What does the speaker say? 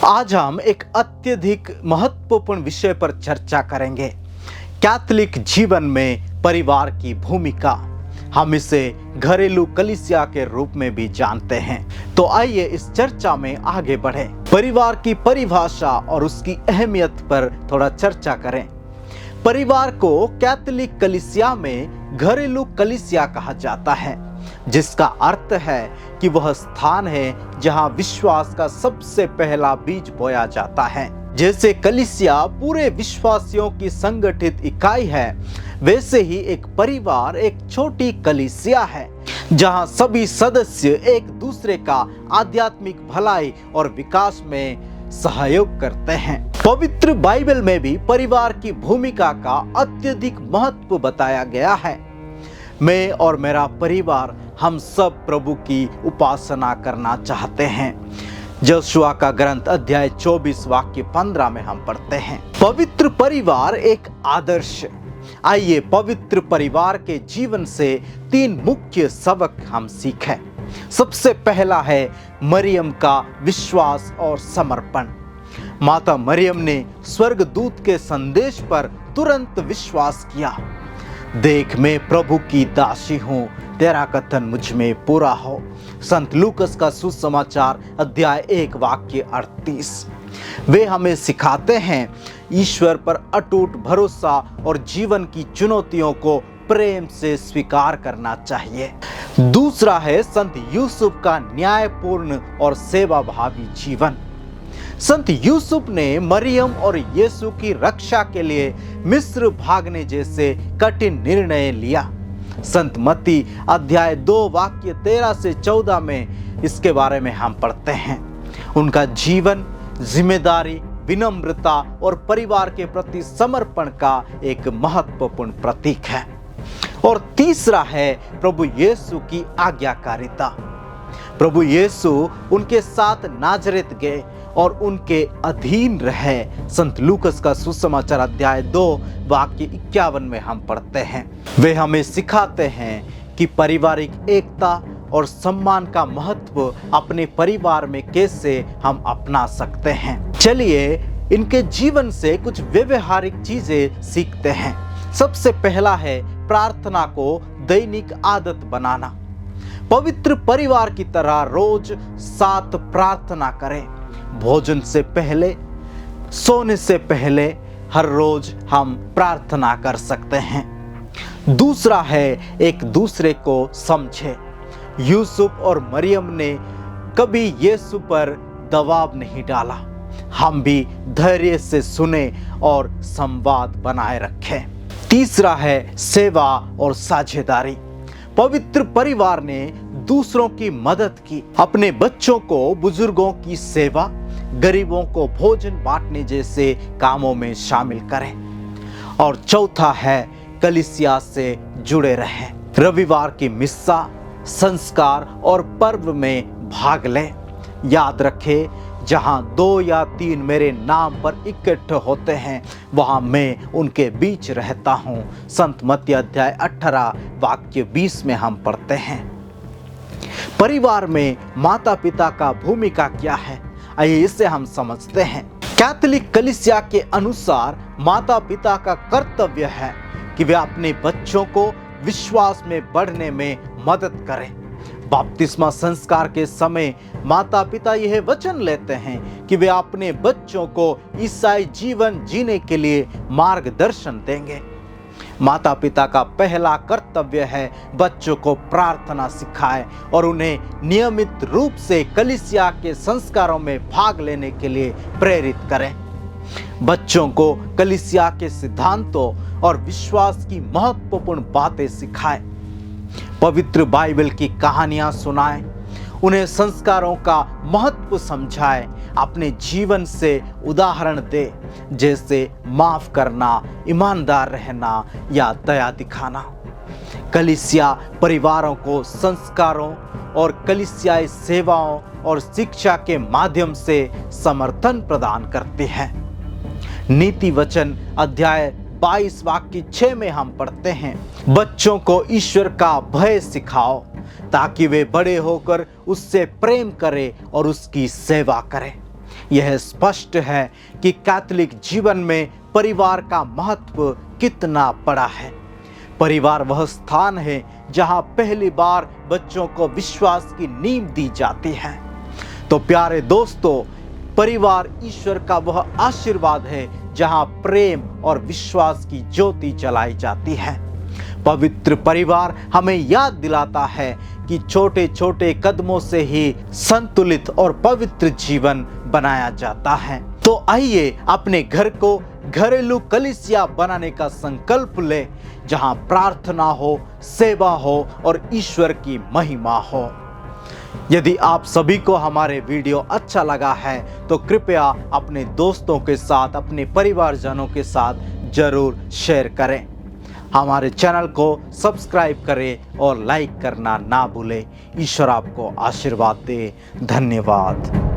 आज हम एक अत्यधिक महत्वपूर्ण विषय पर चर्चा करेंगे, कैथोलिक जीवन में परिवार की भूमिका। हम इसे घरेलू कलीसिया के रूप में भी जानते हैं। तो आइए इस चर्चा में आगे बढ़े, परिवार की परिभाषा और उसकी अहमियत पर थोड़ा चर्चा करें। परिवार को कैथोलिक कलीसिया में घरेलू कलीसिया कहा जाता है, जिसका अर्थ है कि वह स्थान है जहां विश्वास का सबसे पहला बीज बोया जाता है। जैसे कलीसिया पूरे विश्वासियों की संगठित इकाई है, वैसे ही एक परिवार एक छोटी कलीसिया है जहां सभी सदस्य एक दूसरे का आध्यात्मिक भलाई और विकास में सहयोग करते हैं। पवित्र बाइबल में भी परिवार की भूमिका का अत्यधिक महत्व बताया गया है। मैं और मेरा परिवार हम सब प्रभु की उपासना करना चाहते हैं। यहोशुआ का ग्रंथ अध्याय 24 वाक्य 15 में हम पढ़ते हैं, पवित्र परिवार एक आदर्श। आइए पवित्र परिवार के जीवन से 3 मुख्य सबक हम सीखें। सबसे पहला है मरियम का विश्वास और समर्पण। माता मरियम ने स्वर्गदूत के संदेश पर तुरंत विश्वास किया। देख, मैं प्रभु की दासी हूँ, तेरा कथन मुझ में पूरा हो। संत लूकस का सुसमाचार अध्याय 1 वाक्य 38। वे हमें सिखाते हैं ईश्वर पर अटूट भरोसा और जीवन की चुनौतियों को प्रेम से स्वीकार करना चाहिए। दूसरा है संत यूसुफ का न्यायपूर्ण और सेवाभावी जीवन। संत यूसुफ ने मरियम और यीशु की रक्षा के लिए मिस्र भागने जैसे कठिन निर्णय लिया। संत मत्ती अध्याय 2 वाक्य 13 से 14 में इसके बारे में हम पढ़ते हैं। उनका जीवन जिम्मेदारी, विनम्रता और परिवार के प्रति समर्पण का एक महत्वपूर्ण प्रतीक है। और तीसरा है प्रभु यीशु की आज्ञाकारिता। प्रभु यीशु उनके साथ नाजरेत गए और उनके अधीन रहे। संत लूकस का सुसमाचार अध्याय 2 वाक्य 51 में हम पढ़ते हैं। वे हमें सिखाते हैं कि पारिवारिक एकता और सम्मान का महत्व अपने परिवार में कैसे हम अपना सकते हैं। चलिए इनके जीवन से कुछ व्यवहारिक चीजें सीखते हैं। सबसे पहला है प्रार्थना को दैनिक आदत बनाना। पवित्र परिवार की तरह रोज साथ प्रार्थना करें। भोजन से पहले, सोने से पहले हर रोज हम प्रार्थना कर सकते हैं। दूसरा है एक दूसरे को समझे। यूसुफ और मरियम ने कभी यीशु पर दबाव नहीं डाला। हम भी धैर्य से सुने और संवाद बनाए रखें। तीसरा है सेवा और साझेदारी। पवित्र परिवार ने दूसरों की मदद की। अपने बच्चों को बुजुर्गों की सेवा, गरीबों को भोजन बांटने जैसे कामों में शामिल करें। और चौथा है कलीसिया से जुड़े रहें। रविवार की मिस्सा, संस्कार और पर्व में भाग लें। याद रखें, जहां 2 या 3 मेरे नाम पर इकट्ठे होते हैं, वहां मैं उनके बीच रहता हूं। संत मत्ती अध्याय 18 वाक्य 20 में हम पढ़ते हैं। परिवार में माता पिता का भूमिका क्या है, आइए इसे हम समझते हैं। कैथोलिक कलीसिया के अनुसार माता पिता का कर्तव्य है कि वे अपने बच्चों को विश्वास में बढ़ने में मदद करें। बपतिस्मा संस्कार के समय माता पिता यह वचन लेते हैं कि वे अपने बच्चों को ईसाई जीवन जीने के लिए मार्गदर्शन देंगे। माता पिता का पहला कर्तव्य है बच्चों को प्रार्थना सिखाएं और उन्हें नियमित रूप से कलीसिया के संस्कारों में भाग लेने के लिए प्रेरित करें। बच्चों को कलीसिया के सिद्धांतों और विश्वास की महत्वपूर्ण बातें सिखाएं। पवित्र बाइबल की कहानियां सुनाएं, उन्हें संस्कारों का महत्व समझाएं। अपने जीवन से उदाहरण दे, जैसे माफ करना, ईमानदार रहना या दया दिखाना। कलीसिया परिवारों को संस्कारों और कलीसियाई सेवाओं और शिक्षा के माध्यम से समर्थन प्रदान करती है। नीति वचन अध्याय 22 वाक्य 6 में हम पढ़ते हैं, बच्चों को ईश्वर का भय सिखाओ ताकि वे बड़े होकर उससे प्रेम करें और उसकी सेवा करें। यह स्पष्ट है कि कैथोलिक जीवन में परिवार का महत्व कितना बड़ा है। परिवार वह स्थान है जहां पहली बार बच्चों को विश्वास की नींव दी जाती है। तो प्यारे दोस्तों, परिवार ईश्वर का वह आशीर्वाद है जहां प्रेम और विश्वास की ज्योति जलाई जाती है। पवित्र परिवार हमें याद दिलाता है कि छोटे छोटे कदमों से ही संतुलित और पवित्र जीवन बनाया जाता है। तो आइए अपने घर को घरेलू कलीसिया बनाने का संकल्प ले, जहां प्रार्थना हो, सेवा हो और ईश्वर की महिमा हो। यदि आप सभी को हमारे वीडियो अच्छा लगा है तो कृपया अपने दोस्तों के साथ, अपने परिवारजनों के साथ जरूर शेयर करें। हमारे चैनल को सब्सक्राइब करें और लाइक करना ना भूलें। ईश्वर आपको आशीर्वाद दे। धन्यवाद।